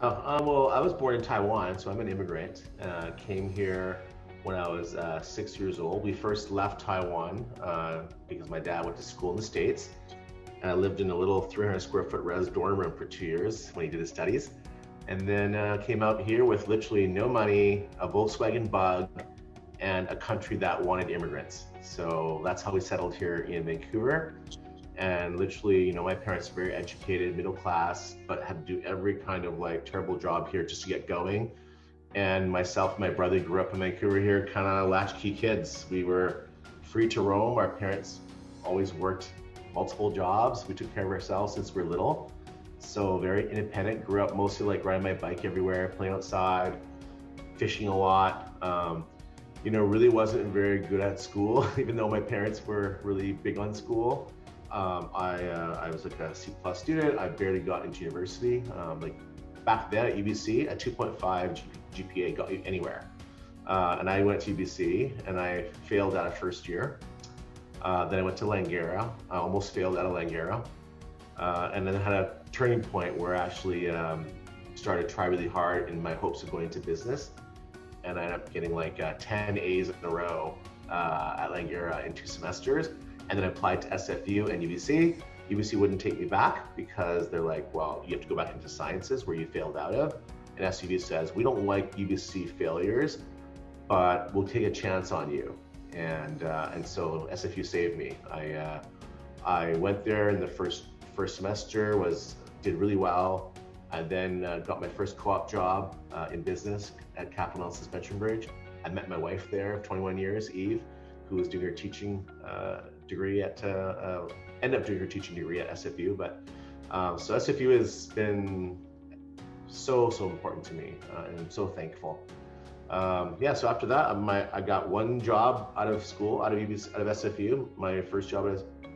Well, I was born in Taiwan, so I'm an immigrant. Came here when I was 6 years old. We first left Taiwan because my dad went to school in the States, and I lived in a little 300 square foot res dorm room for 2 years when he did his studies. And then came out here with literally no money, a Volkswagen Bug, and a country that wanted immigrants. So that's how we settled here in Vancouver. And literally, my parents are very educated, middle class, but had to do every kind of like terrible job here just to get going. And myself and my brother grew up in Vancouver here, kind of latchkey kids. We were free to roam. Our parents always worked multiple jobs. We took care of ourselves since we were little. So very independent, grew up mostly like riding my bike everywhere, playing outside, fishing a lot. Really wasn't very good at school, even though my parents were really big on school. I was like a C plus student. I barely got into university. Like back then at UBC, a 2.5 GPA got you anywhere. And I went to UBC and I failed out of first year. Then I went to Langara. I almost failed out of Langara. And then I had a turning point where I actually started to try really hard in my hopes of going into business. And I ended up getting like 10 A's in a row at Lyra in 2 semesters, and then applied to SFU and UBC. UBC wouldn't take me back because they're like, well, you have to go back into sciences where you failed out of. And SFU says, we don't like UBC failures, but we'll take a chance on you. And so SFU saved me. I went there in the first semester, did really well. I then got my first co-op job in business at Capital and Suspension Bridge. I met my wife there of 21 years, Eve, who was doing her teaching degree ended up doing her teaching degree at SFU. But so SFU has been so important to me, and I'm so thankful. So after that, I got one job out of school, out of SFU. My first job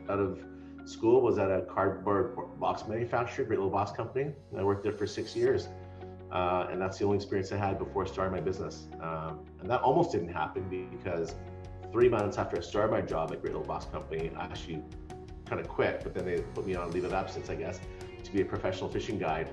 out of school was at a cardboard box manufacturer, great little box company. And I worked there for 6 years. And that's the only experience I had before starting my business. And that almost didn't happen because 3 months after I started my job at Great Little Box Company, I actually kind of quit, but then they put me on a leave of absence, I guess, to be a professional fishing guide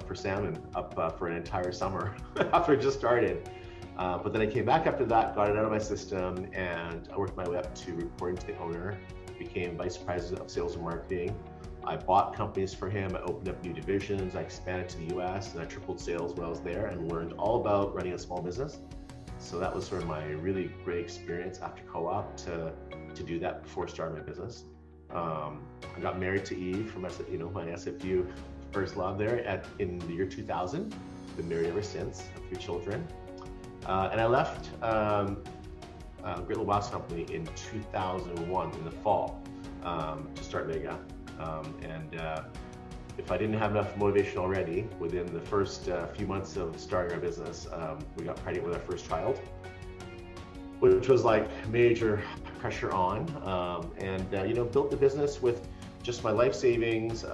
for salmon up for an entire summer after I just started. But then I came back after that, got it out of my system, and I worked my way up to reporting to the owner, became vice president of sales and marketing. I bought companies for him. I opened up new divisions. I expanded to the US, and I tripled sales while I was there and learned all about running a small business. So that was sort of my really great experience after co-op to do that before starting my business. I got married to Eve from my SFU first love there in the year 2000. Been married ever since, have 3 children. And I left Great Little Box Company in 2001 in the fall to start Vega. If I didn't have enough motivation already, within the first few months of starting our business, we got pregnant with our first child, which was like major pressure on, built the business with just my life savings,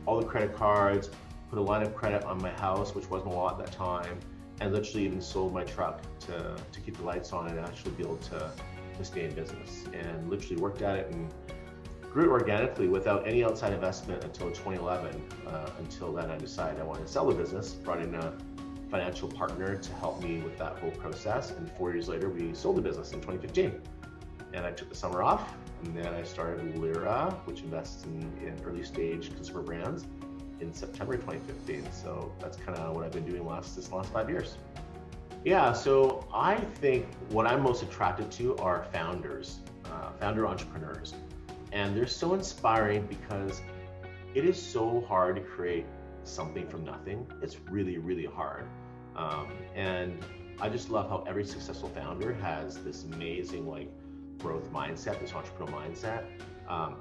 all the credit cards, put a line of credit on my house, which wasn't a lot at that time, and literally even sold my truck to keep the lights on and actually be able to stay in business, and literally worked at it and grew organically without any outside investment until 2011. Until then, I decided I wanted to sell the business, brought in a financial partner to help me with that whole process, and 4 years later, we sold the business in 2015. And I took the summer off, and then I started Lyra, which invests in early stage consumer brands, in September 2015. So that's kind of what I've been doing this last 5 years. Yeah, so I think what I'm most attracted to are founders, founder entrepreneurs. And they're so inspiring because it is so hard to create something from nothing. It's really, really hard. And I just love how every successful founder has this amazing growth mindset, this entrepreneurial mindset,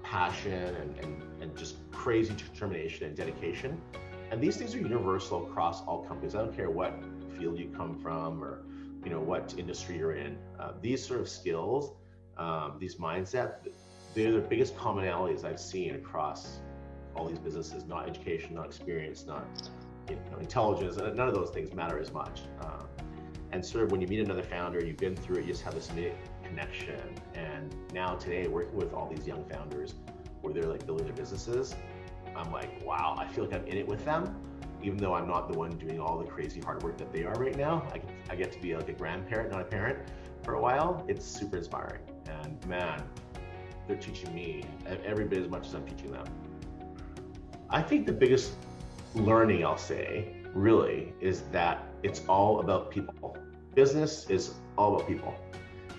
passion, and just crazy determination and dedication. And these things are universal across all companies. I don't care what field you come from or what industry you're in. These sort of skills, these mindset, they're the biggest commonalities I've seen across all these businesses. Not education, not experience, not intelligence. None of those things matter as much. And sort of when you meet another founder, you've been through it, you just have this immediate connection. And now today, working with all these young founders where they're building their businesses, I'm like, wow, I feel like I'm in it with them. even though I'm not the one doing all the crazy hard work that they are right now, I get to be like a grandparent, not a parent, for a while. It's super inspiring. And man, they're teaching me every bit as much as I'm teaching them. I think the biggest learning, I'll say, really, is that it's all about people. Business is all about people.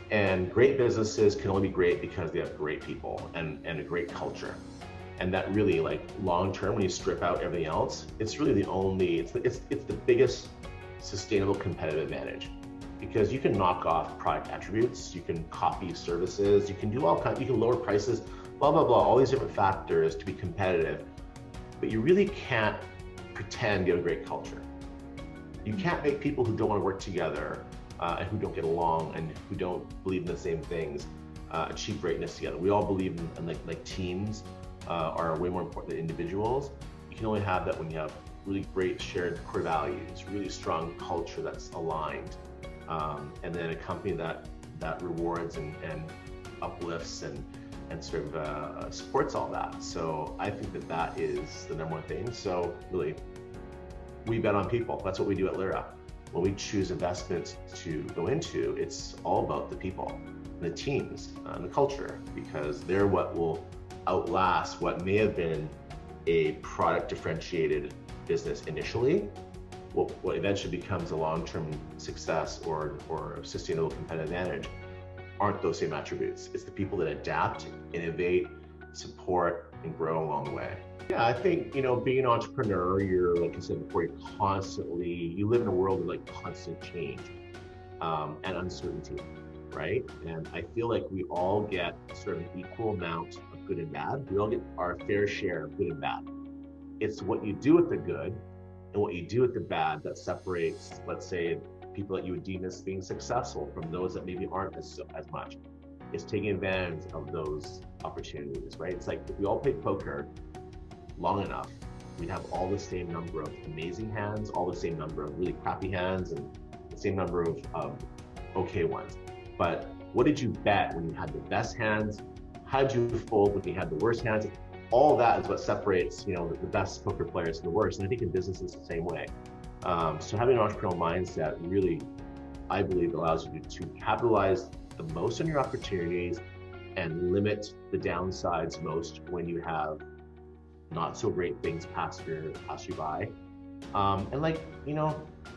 And great businesses can only be great because they have great people and a great culture. And that really, like, long term, when you strip out everything else, it's really the only, it's the biggest sustainable competitive advantage. Because you can knock off product attributes, you can copy services, you can do all kinds, you can lower prices, blah, blah, blah, all these different factors to be competitive. But you really can't pretend you have a great culture. You can't make people who don't want to work together and who don't get along and who don't believe in the same things achieve greatness together. We all believe in like teams are way more important than individuals. You can only have that when you have really great shared core values, really strong culture that's aligned, and then a company that rewards and uplifts and sort of supports all that. So I think that is the number one thing. So really, we bet on people. That's what we do at Lyra. When we choose investments to go into, it's all about the people, the teams, and the culture, because they're what will outlast what may have been a product differentiated business initially. What eventually becomes a long-term success or sustainable competitive advantage aren't those same attributes. It's the people that adapt, innovate, support, and grow along the way. Yeah, I think, being an entrepreneur, you're, like I said before, you live in a world of like constant change and uncertainty, right? And I feel like we all get sort of an equal amount of good and bad. We all get our fair share of good and bad. It's what you do with the good and what you do with the bad that separates, let's say, people that you would deem as being successful from those that maybe aren't as much. It's taking advantage of those opportunities, right? It's like if we all played poker long enough, we'd have all the same number of amazing hands, all the same number of really crappy hands, and the same number of okay ones. But what did you bet when you had the best hands? How did you fold when you had the worst hands? All that is what separates, the best poker players from the worst. And I think in business it's the same way. So having an entrepreneurial mindset really, I believe, allows you to capitalize the most on your opportunities and limit the downsides most when you have not so great things pass you by.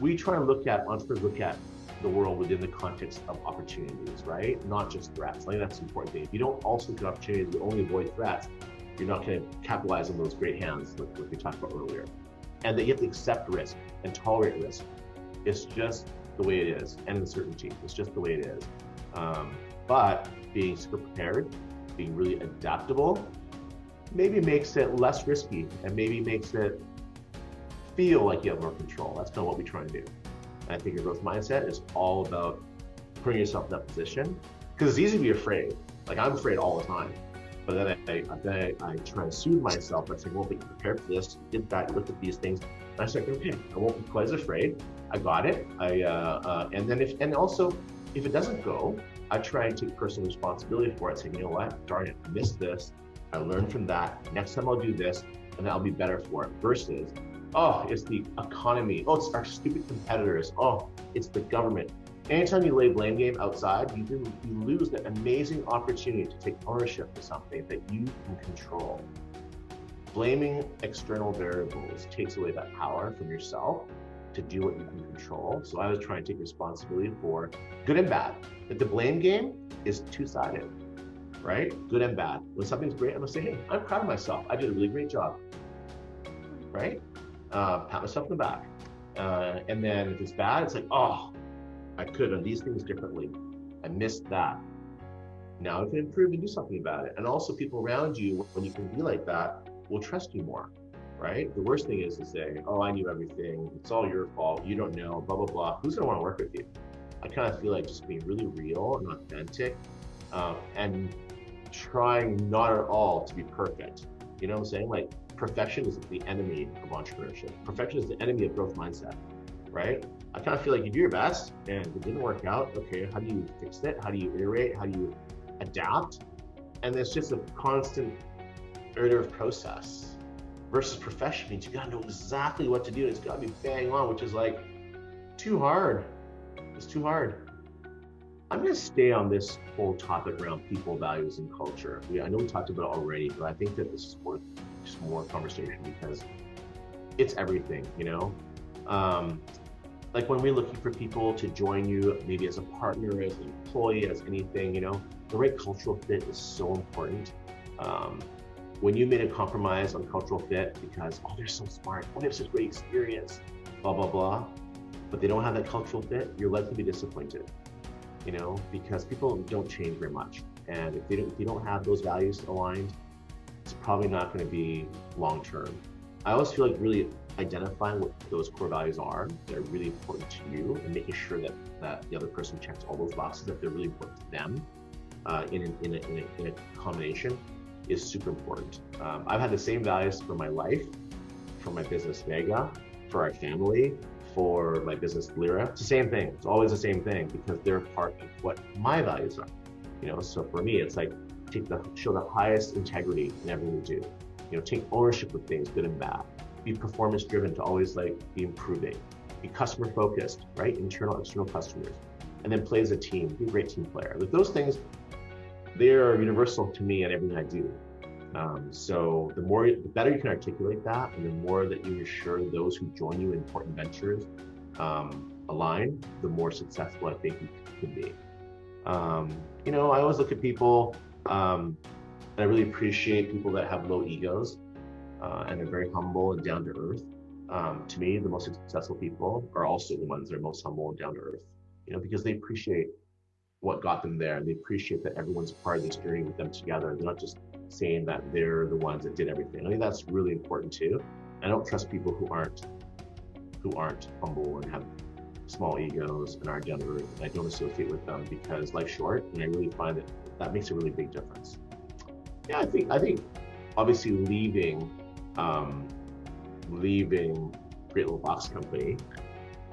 We try to entrepreneurs look at the world within the context of opportunities, right? Not just threats. I think that's the important thing. If you don't also look at opportunities, you only avoid threats, you're not going to capitalize on those great hands like we talked about earlier. And that you have to accept risk and tolerate risk. It's just the way it is, and uncertainty. It's just the way it is. But being super prepared, being really adaptable, maybe makes it less risky and maybe makes it feel like you have more control. That's kind of what we try to do. And I think your growth mindset is all about putting yourself in that position, because it's easy to be afraid. Like, I'm afraid all the time. But then I try to soothe myself by saying, well, but you prepared for this, you did that, you looked at these things. And I said, okay, I won't be quite as afraid. I got it. And also, if it doesn't go, I try and take personal responsibility for it, saying, you know what, darn it, I missed this. I learned from that. Next time I'll do this, and I'll be better for it. Versus, oh, it's the economy. Oh, it's our stupid competitors. Oh, it's the government. Anytime you lay blame game outside, you lose that amazing opportunity to take ownership of something that you can control. Blaming external variables takes away that power from yourself to do what you can control. So I was trying to take responsibility for good and bad. But the blame game is two-sided, right? Good and bad. When something's great, I'm gonna say, hey, I'm proud of myself. I did a really great job, right? Pat myself on the back. And then if it's bad, it's like, oh, I could have done these things differently. I missed that. Now I can improve and do something about it. And also people around you, when you can be like that, will trust you more, right? The worst thing is to say, oh, I knew everything. It's all your fault. You don't know, blah, blah, blah. Who's gonna wanna work with you? I kind of feel like just being really real and authentic and trying not at all to be perfect. You know what I'm saying? Like, perfection is the enemy of entrepreneurship. Perfection is the enemy of growth mindset, right? I kind of feel like you do your best and it didn't work out. Okay, how do you fix it? How do you iterate? How do you adapt? And it's just a constant iterative process, versus profession means you gotta know exactly what to do. It's gotta be bang on, which is like too hard. It's too hard. I'm gonna stay on this whole topic around people, values, and culture. I know we talked about it already, but I think that this is worth just more conversation because it's everything, you know? Like when we're looking for people to join you, maybe as a partner, as an employee, as anything, you know, the right cultural fit is so important. When you made a compromise on cultural fit because, oh, they're so smart, oh, they have such great experience, blah, blah, blah, but they don't have that cultural fit, you're likely to be disappointed, you know, because people don't change very much. And if you don't have those values aligned, it's probably not going to be long-term. I always feel like really identifying what those core values are that are really important to you and making sure that the other person checks all those boxes, that they're really important to them in a combination is super important. I've had the same values for my life, for my business Vega, for our family, for my business Lyra. It's the same thing. It's always the same thing because they're part of what my values are. You know, so for me, it's like show the highest integrity in everything we do. You know, take ownership of things, good and bad. Be performance driven to always like be improving. Be customer focused, right? Internal, external customers. And then play as a team, be a great team player. Like those things, they are universal to me and everything I do. So the better you can articulate that, and the more that you assure those who join you in important ventures align, the more successful I think you could be. You know, I always look at people, and I really appreciate people that have low egos and are very humble and down to earth. To me, the most successful people are also the ones that are most humble and down to earth, you know, because they appreciate what got them there. They appreciate that everyone's part of this journey with them together. They're not just saying that they're the ones that did everything. I think that's really important too. I don't trust people who aren't humble and have small egos and aren't down to earth. I don't associate with them because life's short, and I really find that makes a really big difference. Yeah, I think obviously leaving Great Little Box Company,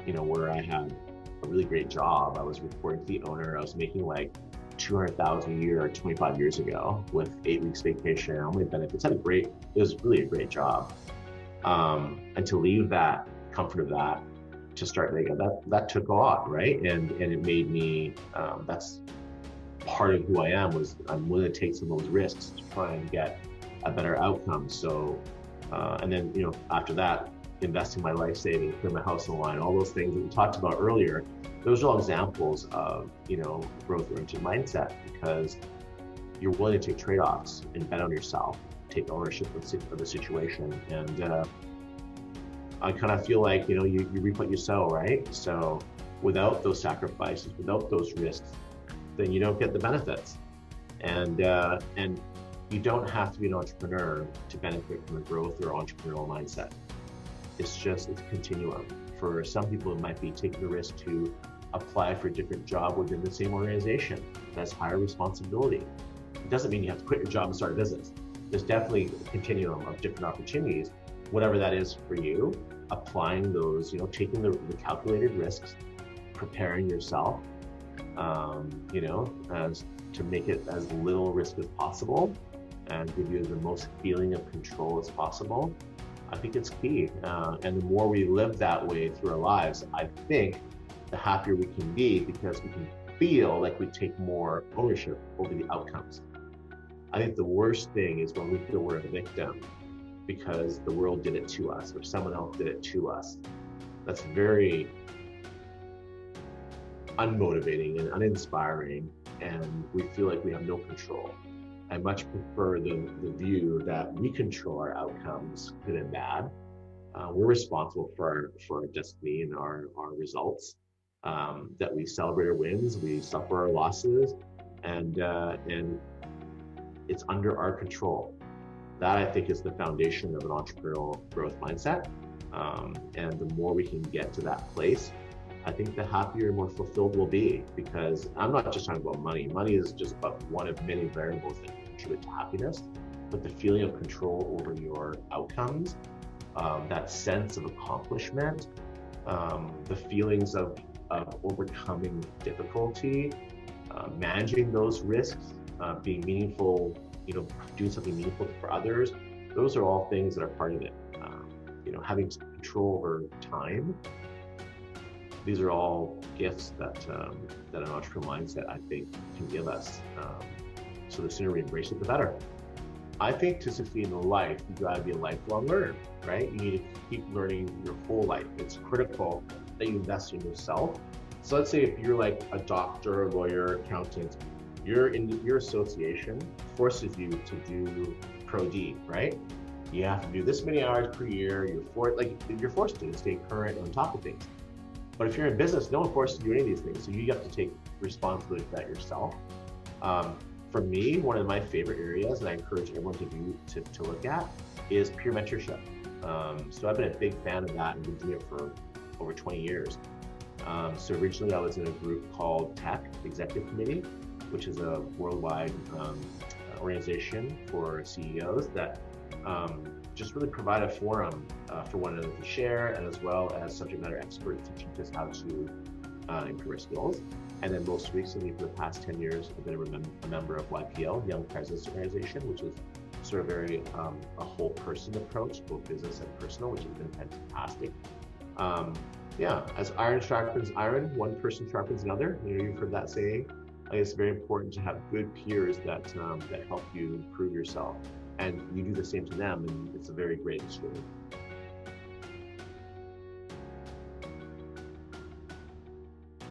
you know, where I had a really great job. I was reporting to the owner. I was making like $200,000 a year 25 years ago with 8 weeks vacation, all my benefits. It was really a great job. And to leave that comfort of that to start Vega, that took a lot, right? And it made me, that's part of who I am, was I'm willing to take some of those risks to try and get a better outcome. So, and then, you know, after that, investing my life savings, putting my house on the line, all those things that we talked about earlier, those are all examples of, you know, growth-oriented mindset, because you're willing to take trade-offs and bet on yourself, take ownership of the situation. And I kind of feel like, you know, you reap what you sow, right? So without those sacrifices, without those risks, then you don't get the benefits. And you don't have to be an entrepreneur to benefit from a growth or entrepreneurial mindset. It's a continuum. For some people, it might be taking the risk to apply for a different job within the same organization that's higher responsibility. It doesn't mean you have to quit your job and start a business. There's definitely a continuum of different opportunities, whatever that is for you, applying those, you know, taking the calculated risks, preparing yourself, you know, to make it as little risk as possible and give you the most feeling of control as possible. I think it's key. And the more we live that way through our lives, I think the happier we can be, because we can feel like we take more ownership over the outcomes. I think the worst thing is when we feel we're a victim because the world did it to us or someone else did it to us. That's very unmotivating and uninspiring, and we feel like we have no control. I much prefer the view that we control our outcomes, good and bad. We're responsible for our destiny and our results. That we celebrate our wins, we suffer our losses, and it's under our control. That, I think, is the foundation of an entrepreneurial growth mindset. And the more we can get to that place, I think the happier and more fulfilled we'll be, because I'm not just talking about money. Money is just but one of many variables that contribute to happiness, but the feeling of control over your outcomes, that sense of accomplishment, the feelings of overcoming difficulty, managing those risks, being meaningful, you know, doing something meaningful for others, Those are all things that are part of it. Having control over time. These are all gifts that an entrepreneurial mindset, I think, can give us. So the sooner we embrace it, the better. I think to succeed in life, you gotta be a lifelong learner, right? You need to keep learning your whole life. It's critical that you invest in yourself. So let's say if you're like a doctor, lawyer, accountant, your association forces you to do Pro D, right? You have to do this many hours per year. You're forced to stay current on top of things. But if you're in business, no one forces you to do any of these things. So you have to take responsibility for that yourself. For me, one of my favorite areas, and I encourage everyone to look at, is peer mentorship. So I've been a big fan of that and been doing it for over 20 years. So originally I was in a group called TEC, Executive Committee, which is a worldwide organization for CEOs that just really provide a forum for one another to share, and as well as subject matter experts to teach us how to improve our skills. And then most recently, for the past 10 years, I've been a member of YPL, Young Presidents Organization, which is sort of very a whole person approach, both business and personal, which has been fantastic. As iron sharpens iron, one person sharpens another. You've heard that saying. I think it's very important to have good peers that help you improve yourself, and you do the same to them, and it's a very great experience.